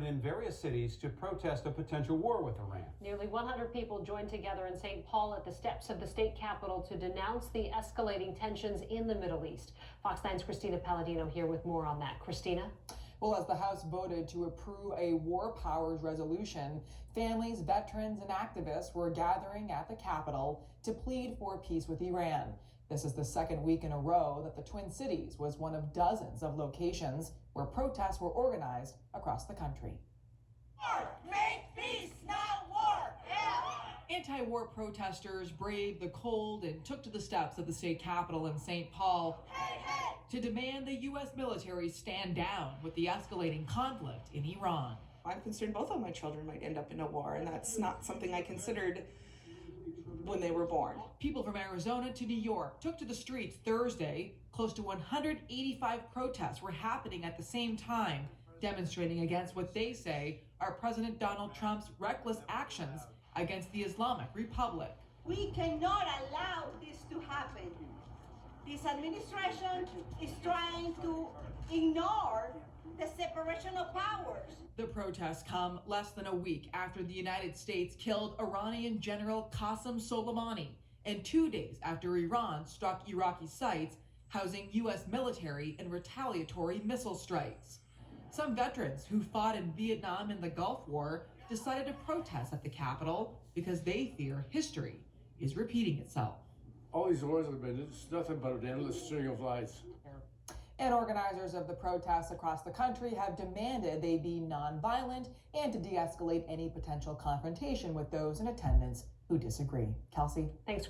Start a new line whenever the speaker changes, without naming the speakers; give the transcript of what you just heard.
in various cities to protest a potential war with Iran.
Nearly 100 people joined together in St. Paul at the steps of the state capitol to denounce the escalating tensions in the Middle East. Fox 9's Christina Palladino here with more on that. Christina?
Well, as the House voted to approve a war powers resolution, families, veterans, and activists were gathering at the Capitol to plead for peace with Iran. This is the second week in a row that the Twin Cities was one of dozens of locations where protests were organized across the country.
Make peace, not war! Yeah.
Anti-war protesters braved the cold and took to the steps of the state capitol in St. Paul to demand the U.S. military stand down with the escalating conflict in Iran.
I'm concerned both of my children might end up in a war, and that's not something I considered when they were born.
People from Arizona to New York took to the streets Thursday. Close to 185 protests were happening at the same time, demonstrating against what they say are President Donald Trump's reckless actions against the Islamic Republic.
We cannot allow this to happen. This administration is trying to ignore the separation of powers.
The protests come less than a week after the United States killed Iranian General Qasem Soleimani, and 2 days after Iran struck Iraqi sites housing U.S. military and retaliatory missile strikes. Some veterans who fought in Vietnam and the Gulf War decided to protest at the Capitol because they fear history is repeating itself.
All these wars have been, it's nothing but an endless string of lies.
And organizers of the protests across the country have demanded they be nonviolent and to de-escalate any potential confrontation with those in attendance who disagree. Kelsey?
Thanks,